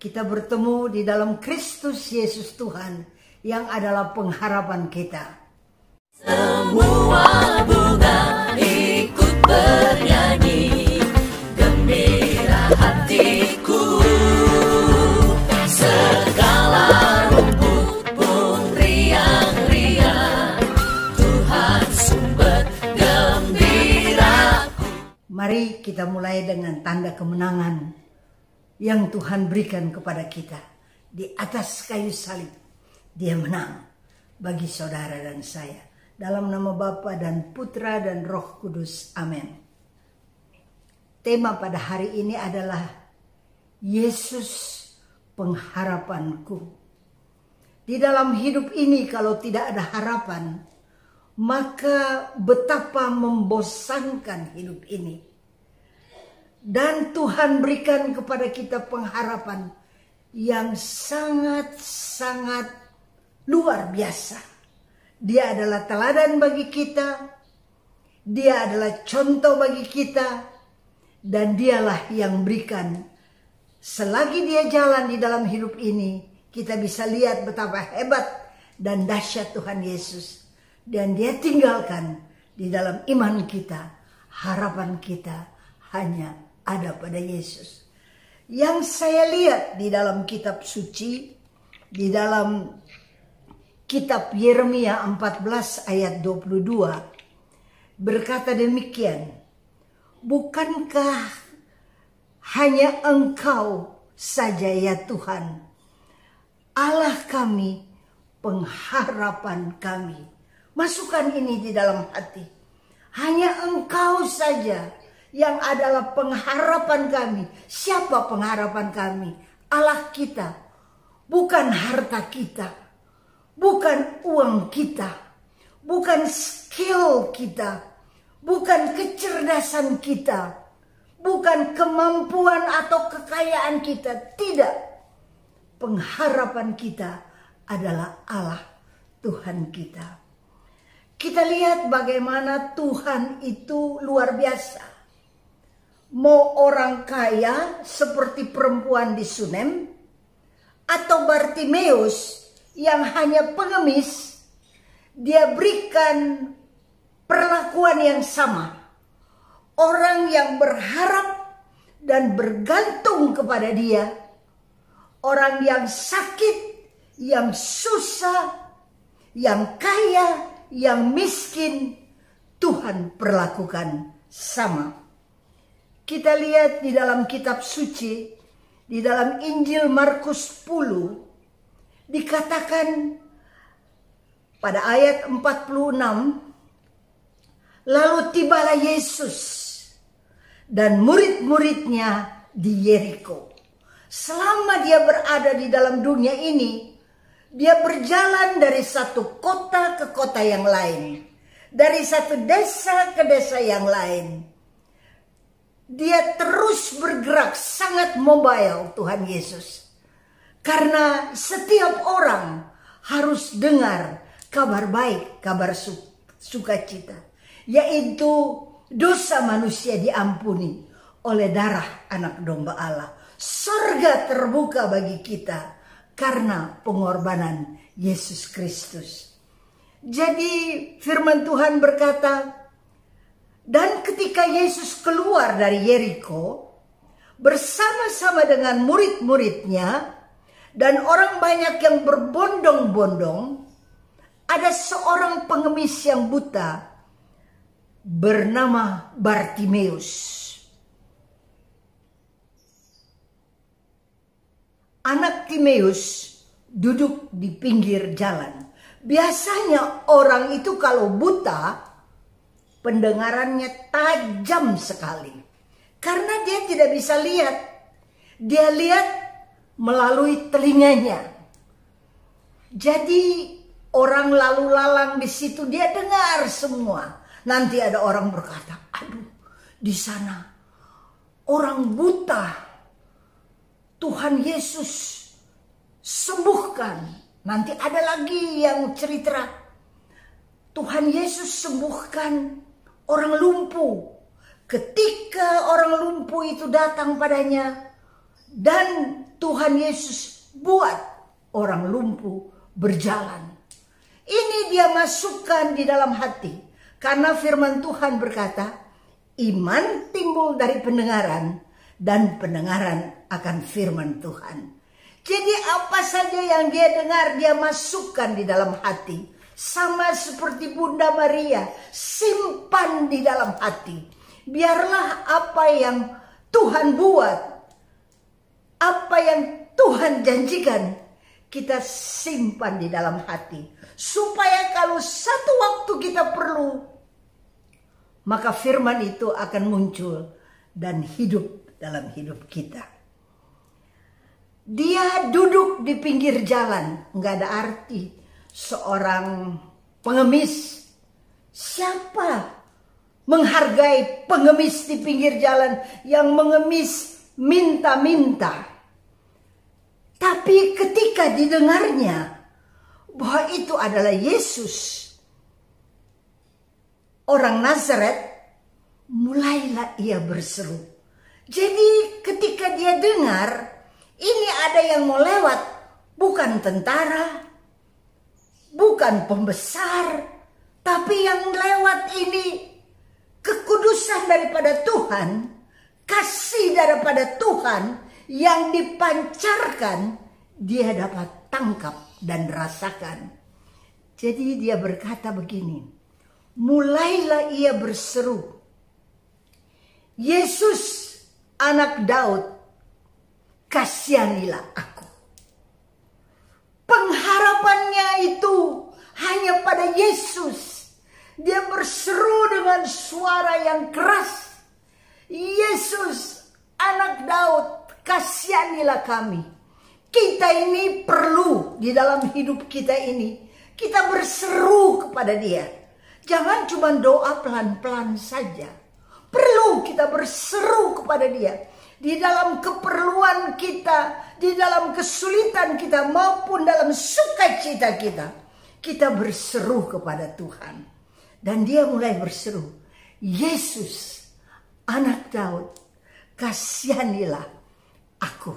Kita bertemu di dalam Kristus Yesus Tuhan yang adalah pengharapan kita. Semua bunga ikut bernyanyi, gembira hatiku. Segala rumput pun riang-riang, Tuhan sumber gembiraku. Mari kita mulai dengan tanda kemenangan yang Tuhan berikan kepada kita. Di atas kayu salib, Dia menang bagi saudara dan saya. Dalam nama Bapa dan Putra dan Roh Kudus. Amin. Tema pada hari ini adalah Yesus pengharapanku. Di dalam hidup ini kalau tidak ada harapan, maka betapa membosankan hidup ini. Dan Tuhan berikan kepada kita pengharapan yang sangat-sangat luar biasa. Dia adalah teladan bagi kita, Dia adalah contoh bagi kita, dan Dialah yang berikan. Selagi Dia jalan di dalam hidup ini, kita bisa lihat betapa hebat dan dahsyat Tuhan Yesus. Dan Dia tinggalkan di dalam iman kita, harapan kita hanya ada pada Yesus. Yang saya lihat di dalam kitab suci, di dalam kitab Yeremia 14 ayat 22, berkata demikian, bukankah hanya Engkau saja ya Tuhan, Allah kami, pengharapan kami. Masukkan ini di dalam hati. Hanya Engkau saja yang adalah pengharapan kami. Siapa pengharapan kami? Allah kita. Bukan harta kita. Bukan uang kita. Bukan skill kita. Bukan kecerdasan kita. Bukan kemampuan atau kekayaan kita. Tidak. Pengharapan kita adalah Allah, Tuhan kita. Kita lihat bagaimana Tuhan itu luar biasa. Mau orang kaya seperti perempuan di Sunem, atau Bartimeus yang hanya pengemis, Dia berikan perlakuan yang sama. Orang yang berharap dan bergantung kepada Dia, orang yang sakit, yang susah, yang kaya, yang miskin, Tuhan perlakukan sama. Kita lihat di dalam kitab suci, di dalam Injil Markus 10, dikatakan pada ayat 46, lalu tibalah Yesus dan murid-muridnya di Yeriko. Selama Dia berada di dalam dunia ini, Dia berjalan dari satu kota ke kota yang lain, dari satu desa ke desa yang lain. Dia terus bergerak sangat mobile, Tuhan Yesus. Karena setiap orang harus dengar kabar baik, kabar sukacita. Yaitu dosa manusia diampuni oleh darah anak domba Allah. Surga terbuka bagi kita karena pengorbanan Yesus Kristus. Jadi firman Tuhan berkata, dan ketika Yesus keluar dari Yeriko bersama-sama dengan murid-muridnya dan orang banyak yang berbondong-bondong, ada seorang pengemis yang buta bernama Bartimeus. Anak Timeus duduk di pinggir jalan. Biasanya orang itu kalau buta, pendengarannya tajam sekali. Karena dia tidak bisa lihat. Dia lihat melalui telinganya. Jadi orang lalu lalang di situ dia dengar semua. Nanti ada orang berkata, aduh di sana orang buta. Tuhan Yesus sembuhkan. Nanti ada lagi yang cerita. Tuhan Yesus sembuhkan orang lumpuh. Ketika orang lumpuh itu datang padanya dan Tuhan Tuhan Yesus buat orang lumpuh berjalan. Ini dia masukkan di dalam hati. Karena firman Tuhan berkata, iman timbul dari pendengaran dan pendengaran akan firman Tuhan. Jadi apa saja yang dia dengar dia masukkan di dalam hati. Sama seperti Bunda Maria, simpan di dalam hati. Biarlah apa yang Tuhan buat, apa yang Tuhan janjikan, kita simpan di dalam hati. Supaya kalau satu waktu kita perlu, maka firman itu akan muncul dan hidup dalam hidup kita. Dia duduk di pinggir jalan, nggak ada arti seorang pengemis. Siapa menghargai pengemis di pinggir jalan yang mengemis minta-minta? Tapi ketika didengarnya bahwa itu adalah Yesus, orang Nazaret, mulailah ia berseru. Jadi ketika dia dengar, ini ada yang mau lewat, bukan tentara, bukan pembesar, tapi yang lewat ini kekudusan daripada Tuhan, kasih daripada Tuhan yang dipancarkan, dia dapat tangkap dan rasakan. Jadi dia berkata begini, mulailah ia berseru, Yesus anak Daud, kasihanilah aku. Pengharapannya itu hanya pada Yesus. Dia berseru dengan suara yang keras, Yesus anak Daud, kasihanilah kami. Kita ini perlu di dalam hidup kita ini, kita berseru kepada dia. Jangan cuma doa pelan-pelan saja. Perlu kita berseru kepada dia. Di dalam keperluan kita, di dalam kesulitan kita, maupun dalam sukacita kita. Kita berseru kepada Tuhan. Dan dia mulai berseru, Yesus, anak Daud, kasihanilah aku.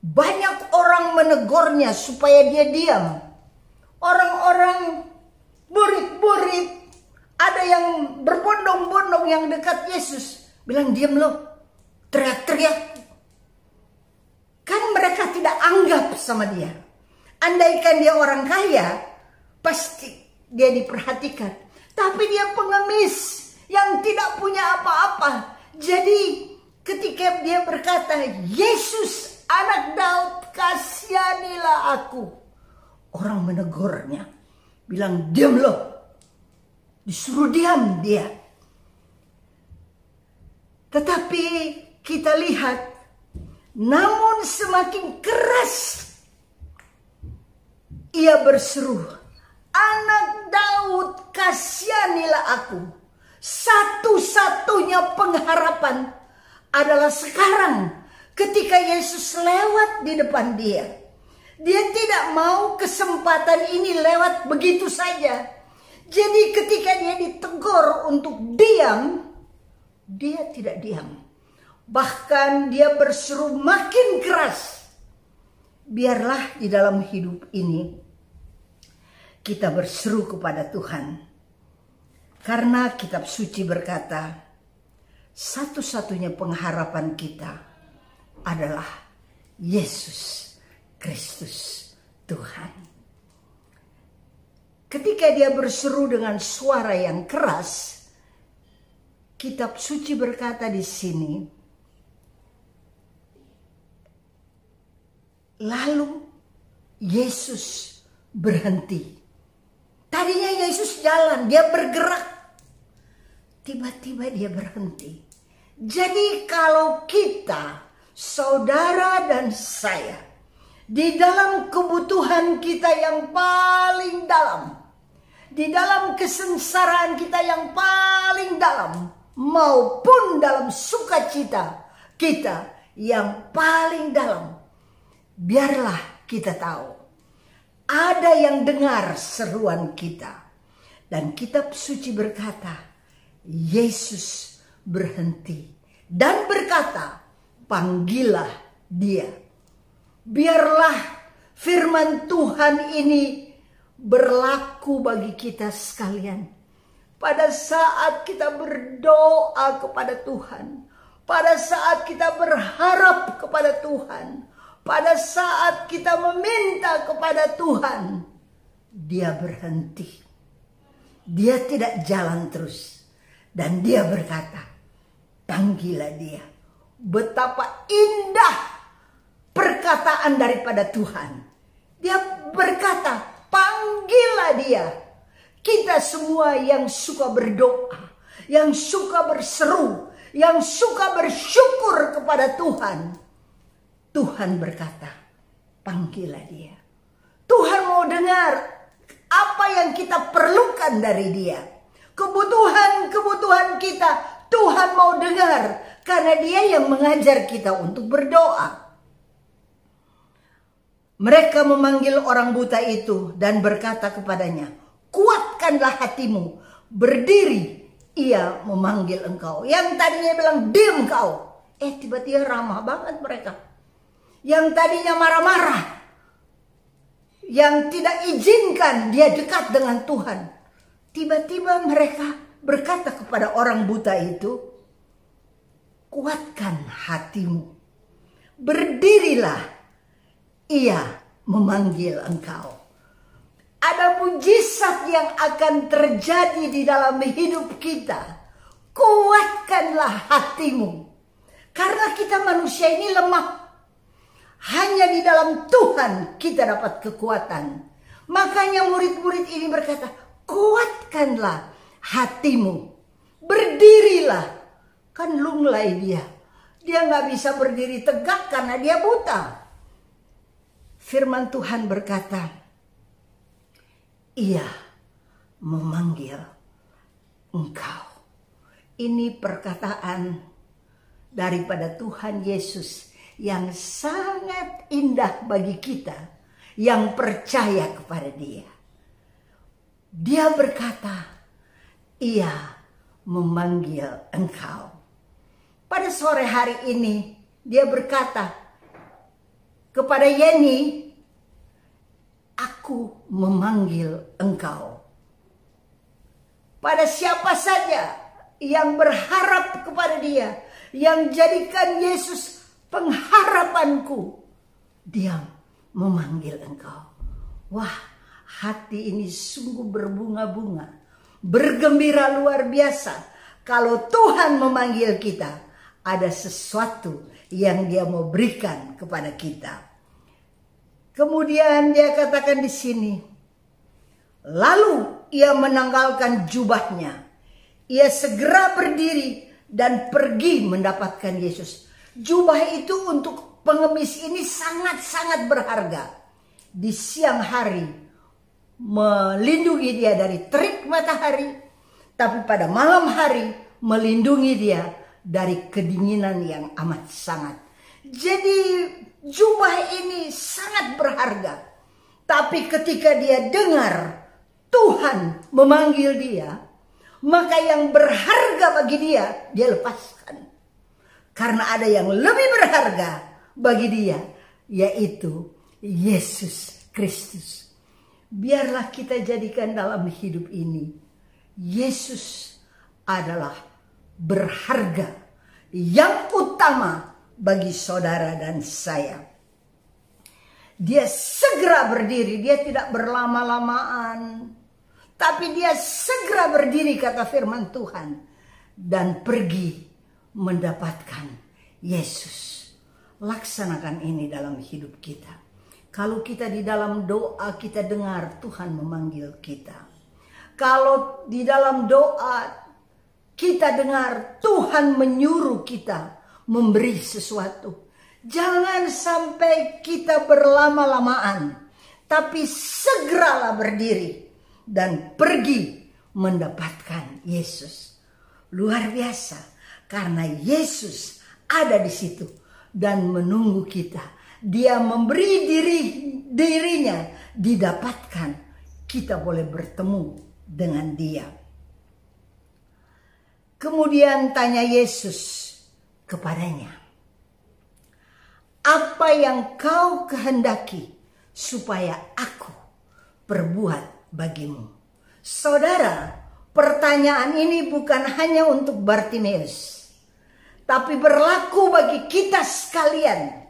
Banyak orang menegurnya supaya dia diam. Orang-orang murid-murid, ada yang berbondong-bondong yang dekat Yesus, bilang diam lo, teriak-teriak. Kan mereka tidak anggap sama dia. Andaikan dia orang kaya, pasti dia diperhatikan. Tapi dia pengemis yang tidak punya apa-apa. Jadi ketika dia berkata, Yesus anak Daud, kasihanilah aku, orang menegurnya, bilang diam lo, disuruh diam dia. Tetapi kita lihat, namun semakin keras ia berseru, anak Daud, kasihanilah aku. Satu-satunya pengharapan adalah sekarang ketika Yesus lewat di depan dia. Dia tidak mau kesempatan ini lewat begitu saja. Jadi ketika dia ditegur untuk diam, dia tidak diam. Bahkan dia berseru makin keras. Biarlah di dalam hidup ini kita berseru kepada Tuhan. Karena kitab suci berkata, satu-satunya pengharapan kita adalah Yesus Kristus Tuhan. Ketika dia berseru dengan suara yang keras, kitab suci berkata di sini, lalu Yesus berhenti. Tadinya Yesus jalan, dia bergerak. Tiba-tiba dia berhenti. Jadi kalau kita, saudara dan saya, di dalam kebutuhan kita yang paling dalam, di dalam kesengsaraan kita yang paling dalam, maupun dalam sukacita kita yang paling dalam, biarlah kita tahu, ada yang dengar seruan kita. Dan kitab suci berkata, Yesus berhenti dan berkata, panggillah dia. Biarlah firman Tuhan ini berlaku bagi kita sekalian. Pada saat kita berdoa kepada Tuhan, pada saat kita berharap kepada Tuhan, pada saat kita meminta kepada Tuhan, dia berhenti. Dia tidak jalan terus. Dan dia berkata, panggillah dia. Betapa indah perkataan daripada Tuhan. Dia berkata, panggillah dia. Kita semua yang suka berdoa, yang suka berseru, yang suka bersyukur kepada Tuhan. Tuhan berkata, panggillah dia. Tuhan mau dengar apa yang kita perlukan dari dia. Kebutuhan kita Tuhan mau dengar. Karena dia yang mengajar kita untuk berdoa. Mereka memanggil orang buta itu dan berkata kepadanya, kuatkanlah hatimu, berdiri, ia memanggil engkau. Yang tadinya bilang, diam kau. Tiba-tiba ramah banget mereka. Yang tadinya marah-marah, yang tidak izinkan dia dekat dengan Tuhan. Tiba-tiba mereka berkata kepada orang buta itu, kuatkan hatimu, berdirilah, ia memanggil engkau. Ada mujizat yang akan terjadi di dalam hidup kita. Kuatkanlah hatimu. Karena kita manusia ini lemah. Hanya di dalam Tuhan kita dapat kekuatan. Makanya murid-murid ini berkata, kuatkanlah hatimu. Berdirilah. Kan lunglai dia. Dia nggak bisa berdiri tegak karena dia buta. Firman Tuhan berkata, ia memanggil engkau. Ini perkataan daripada Tuhan Yesus yang sangat indah bagi kita yang percaya kepada dia. Dia berkata, ia memanggil engkau. Pada sore hari ini dia berkata kepada Yeni, aku memanggil engkau. Pada siapa saja yang berharap kepada dia, yang jadikan Yesus pengharapanku, dia memanggil engkau. Wah, hati ini sungguh berbunga-bunga, bergembira luar biasa. Kalau Tuhan memanggil kita, ada sesuatu yang dia mau berikan kepada kita. Kemudian dia katakan di sini, lalu ia menanggalkan jubahnya. Ia segera berdiri dan pergi mendapatkan Yesus. Jubah itu untuk pengemis ini sangat-sangat berharga. Di siang hari melindungi dia dari terik matahari, tapi pada malam hari melindungi dia dari kedinginan yang amat sangat. Jadi jubah ini sangat berharga. Tapi ketika dia dengar Tuhan memanggil dia, maka yang berharga bagi dia, dia lepaskan. Karena ada yang lebih berharga bagi dia, yaitu Yesus Kristus. Biarlah kita jadikan dalam hidup ini, Yesus adalah berharga yang utama bagi saudara dan saya. Dia segera berdiri, dia tidak berlama-lamaan. Tapi dia segera berdiri, kata firman Tuhan. Dan pergi mendapatkan Yesus. Laksanakan ini dalam hidup kita. Kalau kita di dalam doa kita dengar Tuhan memanggil kita. Kalau di dalam doa kita dengar Tuhan menyuruh kita memberi sesuatu. Jangan sampai kita berlama-lamaan. Tapi segeralah berdiri dan pergi mendapatkan Yesus. Luar biasa, karena Yesus ada di situ dan menunggu kita. Dia memberi dirinya didapatkan. Kita boleh bertemu dengan dia. Kemudian tanya Yesus kepadanya, apa yang kau kehendaki supaya aku perbuat bagimu. Saudara, pertanyaan ini bukan hanya untuk Bartimeus, tapi berlaku bagi kita sekalian.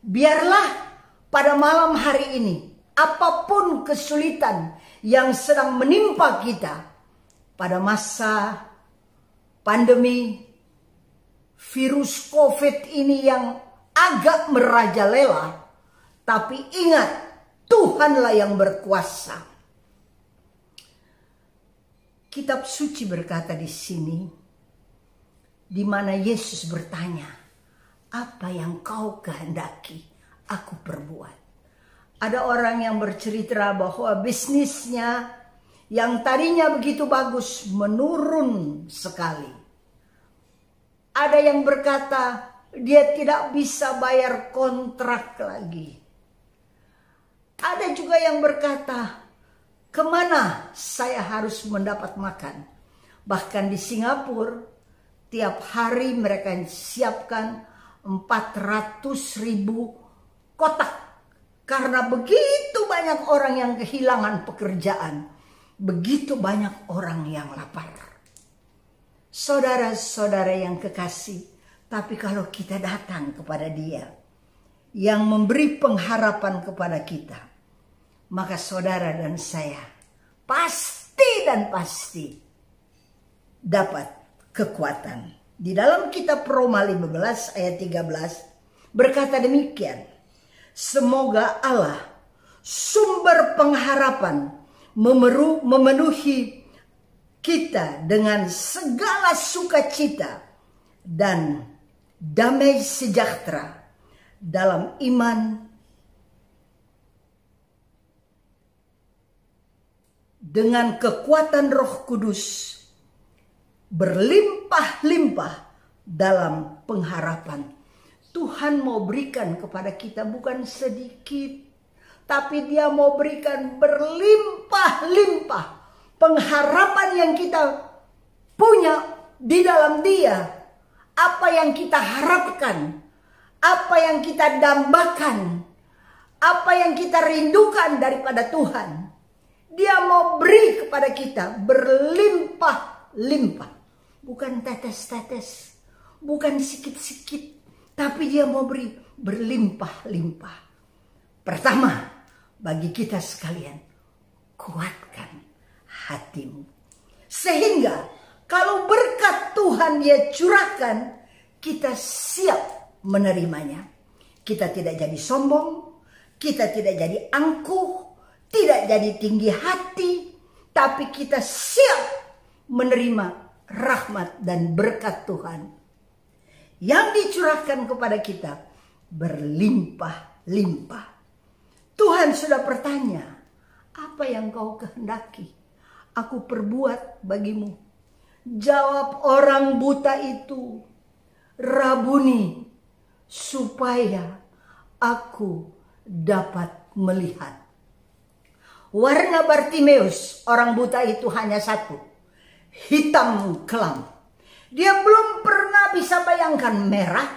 Biarlah pada malam hari ini, apapun kesulitan yang sedang menimpa kita pada masa pandemi virus COVID ini yang agak merajalela, tapi ingat, Tuhanlah yang berkuasa. Kitab suci berkata di sini, di mana Yesus bertanya, apa yang kau kehendaki aku perbuat. Ada orang yang bercerita bahwa bisnisnya yang tadinya begitu bagus menurun sekali. Ada yang berkata dia tidak bisa bayar kontrak lagi. Ada juga yang berkata, kemana saya harus mendapat makan? Bahkan di Singapura, tiap hari mereka siapkan 400.000 kotak. Karena begitu banyak orang yang kehilangan pekerjaan. Begitu banyak orang yang lapar. Saudara-saudara yang kekasih, tapi kalau kita datang kepada Dia yang memberi pengharapan kepada kita, maka saudara dan saya pasti dan pasti dapat kekuatan. Di dalam kitab Roma 15 ayat 13 berkata demikian, semoga Allah sumber pengharapan memenuhi kita dengan segala sukacita dan damai sejahtera dalam iman dengan kekuatan Roh Kudus berlimpah-limpah dalam pengharapan. Tuhan mau berikan kepada kita bukan sedikit, tapi Dia mau berikan berlimpah-limpah. Pengharapan yang kita punya di dalam Dia, apa yang kita harapkan, apa yang kita dambakan, apa yang kita rindukan daripada Tuhan, Dia mau beri kepada kita berlimpah-limpah. Bukan tetes-tetes, bukan sikit-sikit, tapi Dia mau beri berlimpah-limpah. Pertama, bagi kita sekalian, kuatkan hatimu. Sehingga kalau berkat Tuhan Dia curahkan, kita siap menerimanya. Kita tidak jadi sombong, kita tidak jadi angkuh, tidak jadi tinggi hati, tapi kita siap menerima rahmat dan berkat Tuhan yang dicurahkan kepada kita berlimpah-limpah. Tuhan sudah bertanya, apa yang kau kehendaki aku perbuat bagimu? Jawab orang buta itu, Rabuni, supaya aku dapat melihat. Warna Bartimeus, orang buta itu hanya satu, hitam kelam. Dia belum pernah bisa bayangkan merah,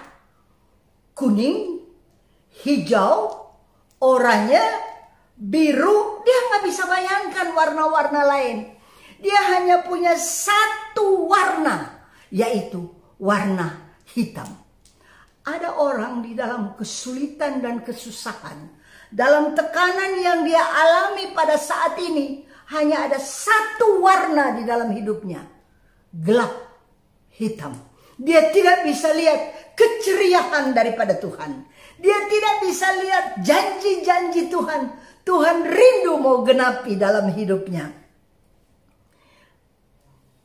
kuning, hijau, oranye, biru. Dia nggak bisa bayangkan warna-warna lain. Dia hanya punya satu warna, yaitu warna hitam. Ada orang di dalam kesulitan dan kesusahan, dalam tekanan yang dia alami pada saat ini, hanya ada satu warna di dalam hidupnya, gelap, hitam. Dia tidak bisa lihat keceriaan daripada Tuhan. Dia tidak bisa lihat janji-janji Tuhan. Tuhan rindu mau genapi dalam hidupnya.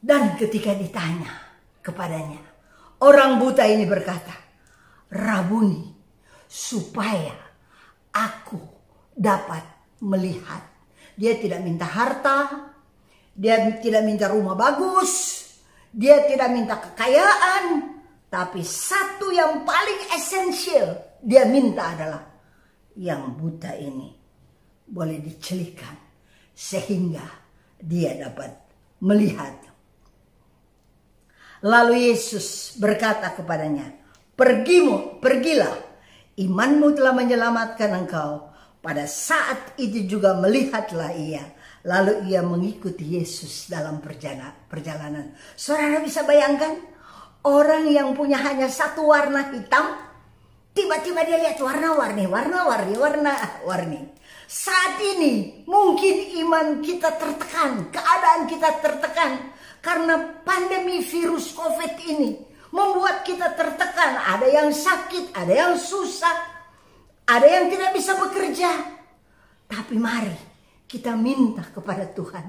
Dan ketika ditanya kepadanya, orang buta ini berkata, Rabuni, supaya aku dapat melihat. Dia tidak minta harta, dia tidak minta rumah bagus, dia tidak minta kekayaan, tapi satu yang paling esensial dia minta adalah yang buta ini boleh dicelikan sehingga dia dapat melihat. Lalu Yesus berkata kepadanya, pergilah, Imanmu telah menyelamatkan engkau. Pada saat itu juga melihatlah ia. Lalu ia mengikuti Yesus dalam perjalanan. Saudara bisa bayangkan? Orang yang punya hanya satu warna hitam, tiba-tiba dia lihat warna-warni. Saat ini mungkin iman kita tertekan, keadaan kita tertekan. Karena pandemi virus COVID ini membuat kita tertekan. Ada yang sakit, ada yang susah, ada yang tidak bisa bekerja. Tapi mari kita minta kepada Tuhan,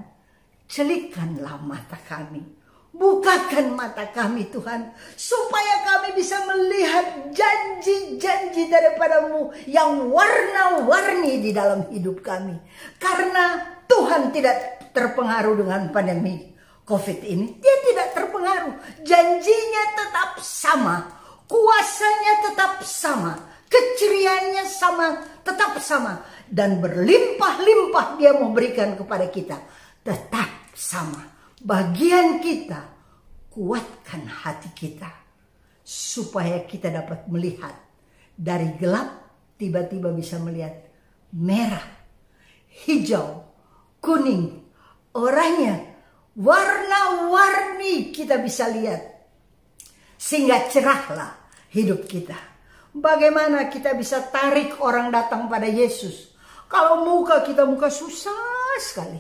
celikkanlah mata kami, bukakan mata kami Tuhan, supaya kami bisa melihat janji-janji daripadamu yang warna-warni di dalam hidup kami. Karena Tuhan tidak terpengaruh dengan pandemi COVID ini. Dia tidak terpengaruh. Janjinya tetap sama. Kuasanya tetap sama. Keceriaannya sama. Tetap sama. Dan berlimpah-limpah dia mau berikan kepada kita. Tetap sama. Bagian kita, kuatkan hati kita. Supaya kita dapat melihat. Dari gelap, tiba-tiba bisa melihat merah, hijau, kuning, oranye. Warna-warni kita bisa lihat. Sehingga cerahlah hidup kita. Bagaimana kita bisa tarik orang datang pada Yesus? Kalau muka kita muka susah sekali.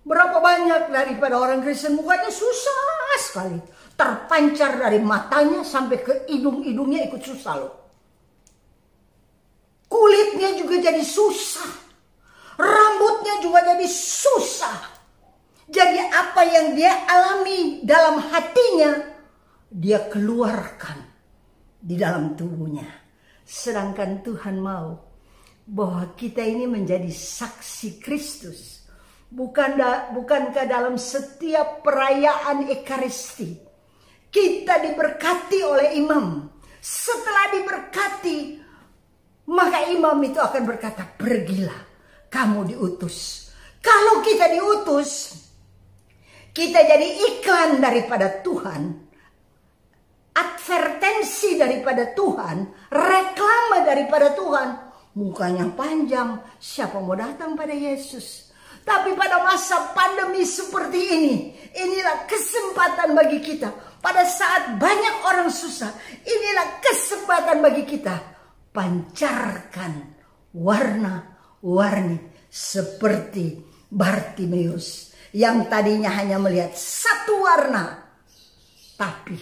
Berapa banyak daripada orang Kristen mukanya susah sekali. Terpancar dari matanya sampai ke hidung-hidungnya ikut susah loh. Kulitnya juga jadi susah. Rambutnya juga jadi susah. Jadi apa yang dia alami dalam hatinya, dia keluarkan di dalam tubuhnya. Sedangkan Tuhan mau bahwa kita ini menjadi saksi Kristus. Bukankah dalam setiap perayaan Ekaristi, kita diberkati oleh imam. Setelah diberkati, maka imam itu akan berkata, pergilah, kamu diutus. Kalau kita diutus, kita jadi iklan daripada Tuhan, advertensi daripada Tuhan, reklame daripada Tuhan. Mukanya panjang, siapa mau datang pada Yesus? Tapi pada masa pandemi seperti ini, inilah kesempatan bagi kita. Pada saat banyak orang susah, inilah kesempatan bagi kita. Pancarkan warna-warni seperti Bartimeus. Yang tadinya hanya melihat satu warna. Tapi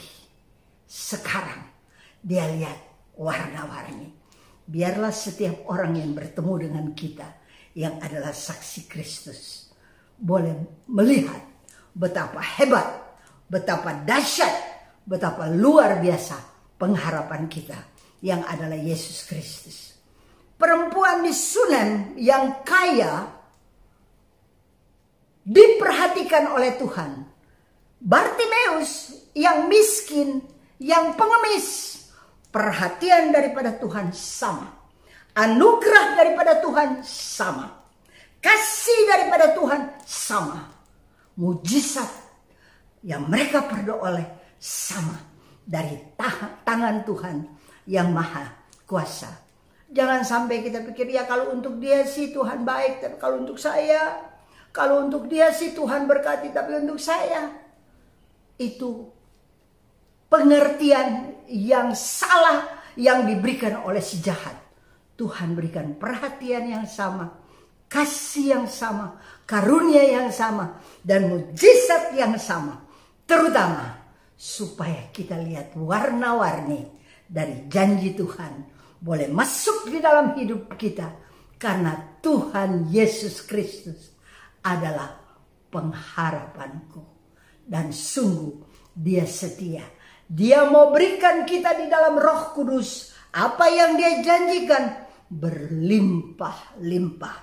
sekarang dia lihat warna-warni. Biarlah setiap orang yang bertemu dengan kita, yang adalah saksi Kristus, boleh melihat betapa hebat, betapa dahsyat, betapa luar biasa pengharapan kita, yang adalah Yesus Kristus. Perempuan di Sunem yang kaya diperhatikan oleh Tuhan. Bartimeus yang miskin, yang pengemis, perhatian daripada Tuhan sama. Anugerah daripada Tuhan sama. Kasih daripada Tuhan sama. Mujizat yang mereka peroleh sama. Dari tangan Tuhan yang maha kuasa. Jangan sampai kita pikir, ya kalau untuk dia sih Tuhan baik, tapi kalau untuk saya, kalau untuk dia sih Tuhan berkati, tapi untuk saya, itu pengertian yang salah yang diberikan oleh si jahat. Tuhan berikan perhatian yang sama, kasih yang sama, karunia yang sama, dan mujizat yang sama. Terutama supaya kita lihat warna-warni dari janji Tuhan boleh masuk di dalam hidup kita. Karena Tuhan Yesus Kristus adalah pengharapanku. Dan sungguh dia setia. Dia mau berikan kita di dalam Roh Kudus apa yang dia janjikan berlimpah-limpah.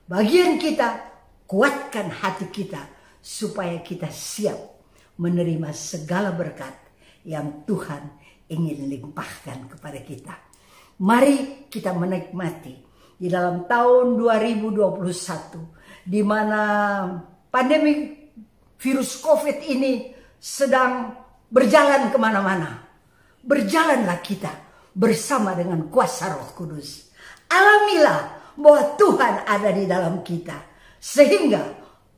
Bagian kita, kuatkan hati kita supaya kita siap menerima segala berkat yang Tuhan ingin limpahkan kepada kita. Mari kita menikmati di dalam tahun 2021 di mana pandemi virus COVID ini sedang berjalan kemana-mana. Berjalanlah kita bersama dengan kuasa Roh Kudus. Alamilah bahwa Tuhan ada di dalam kita, sehingga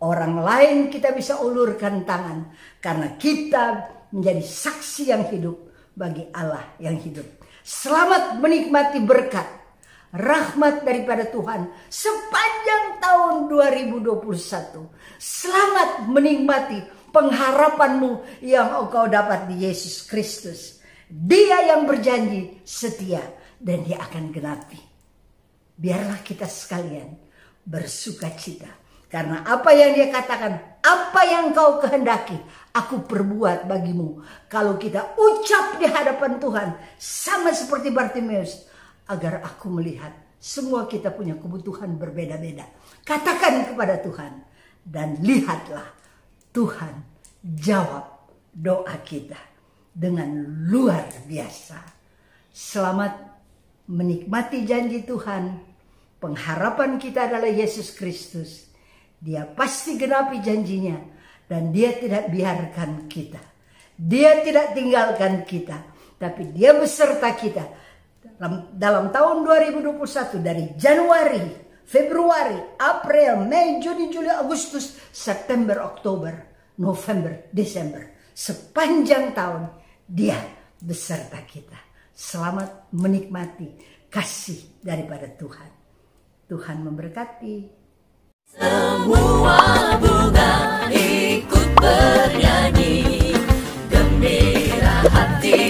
orang lain kita bisa ulurkan tangan, karena kita menjadi saksi yang hidup bagi Allah yang hidup. Selamat menikmati berkat, rahmat daripada Tuhan sepanjang tahun 2021. Selamat menikmati pengharapanmu yang engkau dapat di Yesus Kristus. Dia yang berjanji setia dan dia akan genapi. Biarlah kita sekalian bersuka cita, karena apa yang dia katakan, apa yang kau kehendaki, aku perbuat bagimu. Kalau kita ucap di hadapan Tuhan, sama seperti Bartimeus, agar aku melihat semua kita punya kebutuhan berbeda-beda. Katakan kepada Tuhan, dan lihatlah Tuhan jawab doa kita dengan luar biasa. Selamat menikmati janji Tuhan. Pengharapan kita adalah Yesus Kristus. Dia pasti genapi janjinya, dan dia tidak biarkan kita. Dia tidak tinggalkan kita, tapi dia beserta kita dalam tahun 2021, dari Januari, Februari, April, Mei, Juni, Juli, Agustus, September, Oktober, November, Desember. Sepanjang tahun dia beserta kita. Selamat menikmati kasih daripada Tuhan. Tuhan memberkati. Semua bunga ikut bernyanyi, gembira hati